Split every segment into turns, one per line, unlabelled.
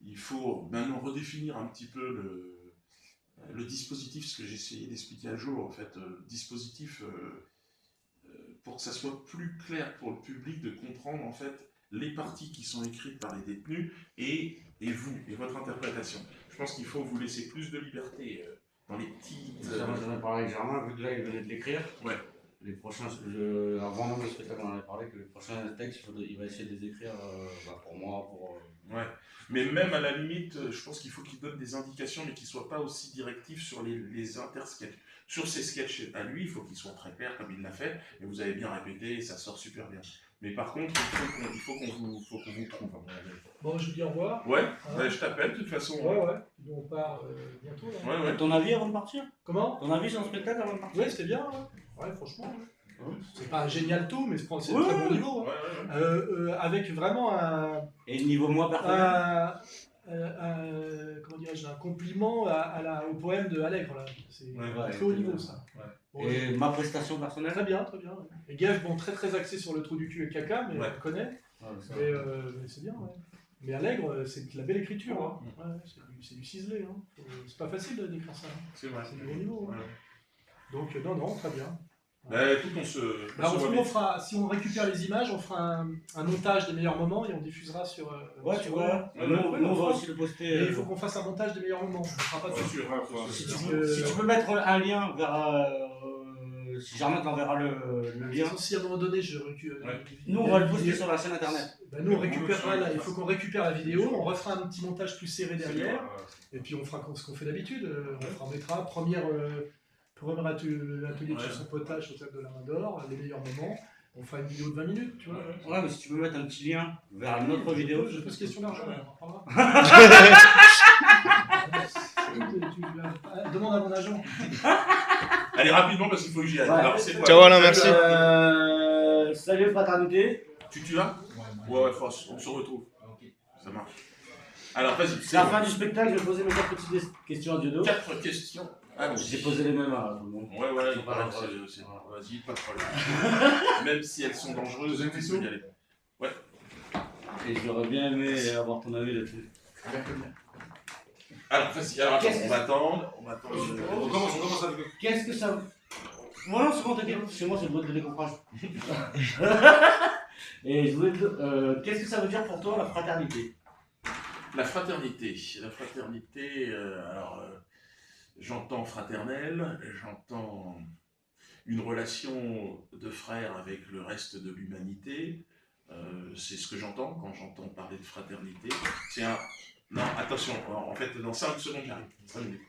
il faut maintenant redéfinir un petit peu le dispositif, ce que j'ai essayé d'expliquer un jour, en fait, le dispositif, pour que ça soit plus clair pour le public de comprendre, en fait, les parties qui sont écrites par les détenus et vous, et votre interprétation. Je pense qu'il faut vous laisser plus de liberté dans les petites...
J'en ai parlé avec Germain, vu que là il venait de l'écrire.
Ouais.
Les prochains, avant même le spectacle, on en avait parlé que les prochains textes, il va essayer de les écrire pour moi, pour...
Ouais, mais même à la limite, je pense qu'il faut qu'il donne des indications, mais qu'il ne soit pas aussi directif sur les intersketchs. Sur ses sketchs à lui, il faut qu'il soit très clair comme il l'a fait, et vous avez bien répété, et ça sort super bien. Mais par contre, il faut qu'on vous trouve.
Bon, je vous dis au revoir.
Ouais, je t'appelle de toute façon.
Ouais. On part bientôt. Là.
Ouais.
Ton avis avant de partir?
Comment?
Ton avis sur le spectacle avant de partir?
Ouais, c'était bien. Ouais, franchement. Ouais. C'est pas un génial tout, mais c'est très bon niveau.
Ouais.
Avec vraiment un.
Et niveau moi personnel?
Comment dirais-je, un compliment au poème de Allègre. Là. C'est très haut niveau ça.
Ouais.
Bon, et ma prestation personnelle?
Très bien. Et Gage, très axé sur le trou du cul et caca, mais on le connaît. Mais c'est bien, ouais. Mais Allègre, c'est de la belle écriture. Hein. C'est du ciselé. Hein. C'est pas facile d'écrire ça. Hein.
C'est vrai.
C'est du haut niveau. Hein. Donc, non, très bien.
Écoute, on
fera, si on récupère les images, on fera un montage des meilleurs moments et on diffusera sur.
Tu vois. Nous, on va aussi le poster.
Et il faut qu'on fasse un montage des meilleurs moments. On fera pas
sûr.
Si tu peux mettre un lien vers. Si Germain t'enverra le lien.
Si à un moment donné, je récupère.
Nous, on va le poster sur la chaîne internet.
Nous, on récupérera là. Il faut qu'on récupère la vidéo. On refera un petit montage plus serré derrière. Et puis, on fera ce qu'on fait d'habitude. On mettra premier atelier de son potage au théâtre de la Main d'Or, les meilleurs moments. On fera une vidéo de 20 minutes, tu vois.
Ouais, mais si tu peux mettre un petit lien vers notre vidéo.
Je pose question d'argent, on en reparlera. Demande à mon agent.
Allez, rapidement, parce qu'il faut que j'y aille. Alors, c'est quoi?
Ciao, Alain, merci.
Salut, fraternité.
Tu vas? Ouais, force, on se retrouve. Ça marche. Alors, vas-y.
C'est la fin du spectacle, je vais poser mes 4 petites questions à Diodo.
4 questions.
J'ai posé les mêmes à tout le monde.
Ouais, vas-y, pas de problème. Même si elles sont dangereuses, tu peux y aller. Ouais.
Et j'aurais bien aimé avoir ton avis là-dessus.
Alors, vas-y, on va attendre.
On commence avec. Qu'est-ce que ça. Voilà, c'est bon, t'inquiète, chez moi c'est le mode de décoffrage. Et je voulais te. Qu'est-ce que ça veut dire pour toi la fraternité?
La fraternité, j'entends fraternel, j'entends une relation de frère avec le reste de l'humanité. C'est ce que j'entends quand j'entends parler de fraternité. Non, attention, en fait, dans 5 secondes, j'arrive. 5 minutes.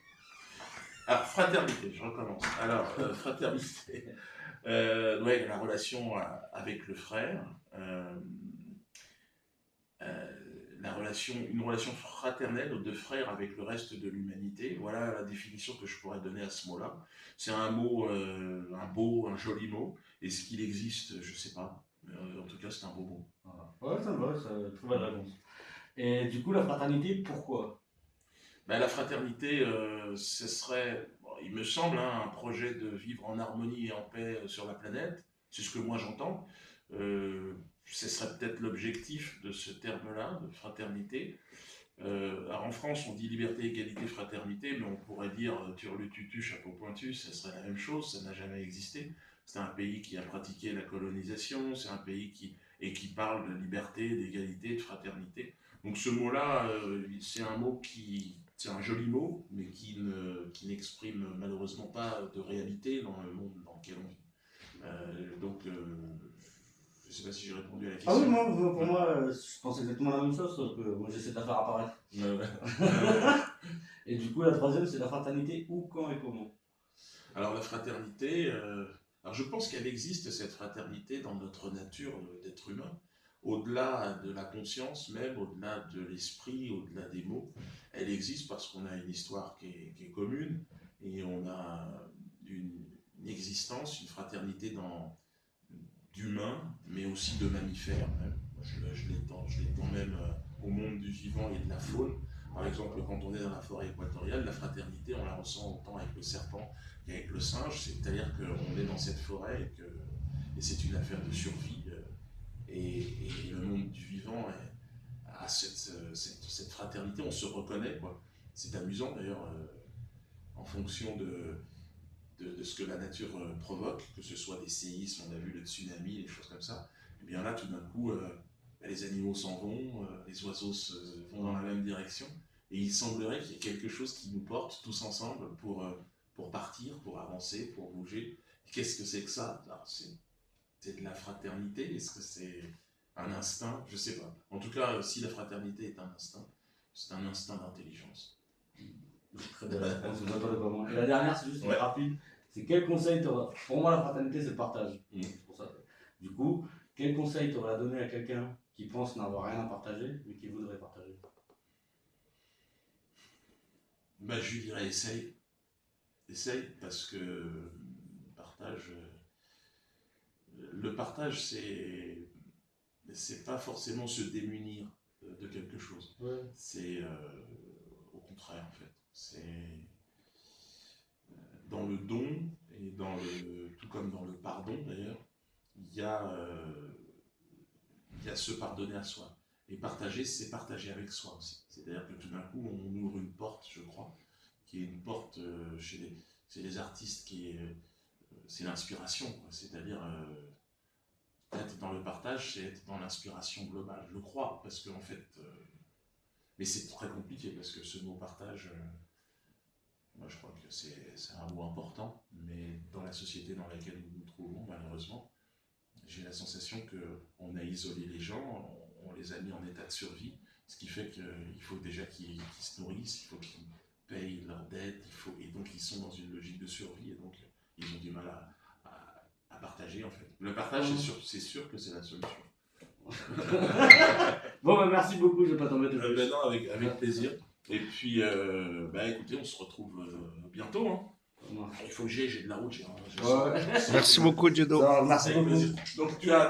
Alors, fraternité, je recommence. Alors, fraternité, la relation avec le frère. Une relation fraternelle de frère avec le reste de l'humanité. Voilà la définition que je pourrais donner à ce mot-là. C'est un mot, un joli mot. Est-ce qu'il existe? Je ne sais pas. En tout cas, c'est un beau mot.
Voilà. Ouais, ça va, ça trouve la réponse. Et du coup, la fraternité, pourquoi?
La fraternité, ce serait, il me semble, un projet de vivre en harmonie et en paix sur la planète. C'est ce que moi j'entends. Ce serait peut-être l'objectif de ce terme-là, de fraternité. Alors en France, on dit liberté, égalité, fraternité, mais on pourrait dire turlututu, chapeau pointu, ce serait la même chose, ça n'a jamais existé. C'est un pays qui a pratiqué la colonisation, c'est un pays qui parle de liberté, d'égalité, de fraternité. Donc ce mot-là, c'est un joli mot, mais qui n'exprime malheureusement pas de réalité dans le monde dans lequel on vit. Je ne sais pas si j'ai répondu à la question.
Ah oui, moi, pour moi, je pense exactement la même chose, sauf que moi j'essaie de la faire apparaître. Et du coup, la troisième, c'est la fraternité, où, quand et comment?
Alors la fraternité, je pense qu'elle existe, cette fraternité, dans notre nature d'être humain. Au-delà de la conscience même, au-delà de l'esprit, au-delà des mots, elle existe parce qu'on a une histoire qui est commune et on a une existence, une fraternité d'humains, mais aussi de mammifères même. Je l'étends même au monde du vivant et de la faune. Par exemple, quand on est dans la forêt équatoriale, la fraternité, on la ressent autant avec le serpent qu'avec le singe, c'est-à-dire qu'on est dans cette forêt et c'est une affaire de survie. Et le monde du vivant a cette fraternité, on se reconnaît, quoi. C'est amusant d'ailleurs, en fonction de ce que la nature provoque, que ce soit des séismes, on a vu le tsunami, des choses comme ça, et bien là tout d'un coup, les animaux s'en vont, les oiseaux vont dans la même direction, et il semblerait qu'il y ait quelque chose qui nous porte tous ensemble pour partir, pour avancer, pour bouger. Qu'est-ce que c'est que ça? C'est de la fraternité? Est-ce que c'est un instinct? Je sais pas. En tout cas, si la fraternité est un instinct, c'est un instinct d'intelligence.
Très belle réponse, vous attendez pas moins. Et la dernière, c'est juste rapide. C'est quel conseil t'auras... Pour moi, la fraternité, c'est le partage. C'est pour ça. Du coup, quel conseil t'aurais à donner à quelqu'un qui pense n'avoir rien à partager, mais qui voudrait partager?
Je lui dirais essaye. Essaye, parce que le partage, c'est pas forcément se démunir de quelque chose. Ouais. C'est au contraire, en fait. C'est dans le don, et tout comme dans le pardon d'ailleurs, il y a se pardonner à soi. Et partager, c'est partager avec soi aussi. C'est-à-dire que tout d'un coup, on ouvre une porte, je crois, qui est une porte chez les artistes c'est l'inspiration, c'est-à-dire être dans le partage, c'est être dans l'inspiration globale, je crois, parce qu'en fait, mais c'est très compliqué, parce que ce mot partage, moi je crois que c'est un mot important, mais dans la société dans laquelle nous nous trouvons, malheureusement, j'ai la sensation qu'on a isolé les gens, on les a mis en état de survie, ce qui fait qu'il faut déjà qu'ils se nourrissent, il faut qu'ils payent leurs dettes, et donc ils sont dans une logique de survie, et donc ils ont du mal à partager en fait. Le partage, c'est sûr que c'est la solution.
Bon, merci beaucoup, je ne vais pas t'embêter.
Non, avec plaisir. Et puis, écoutez, on se retrouve bientôt. Hein. Il faut que j'ai de la route.
Merci beaucoup, Diedo.
Merci beaucoup.
Donc, tu as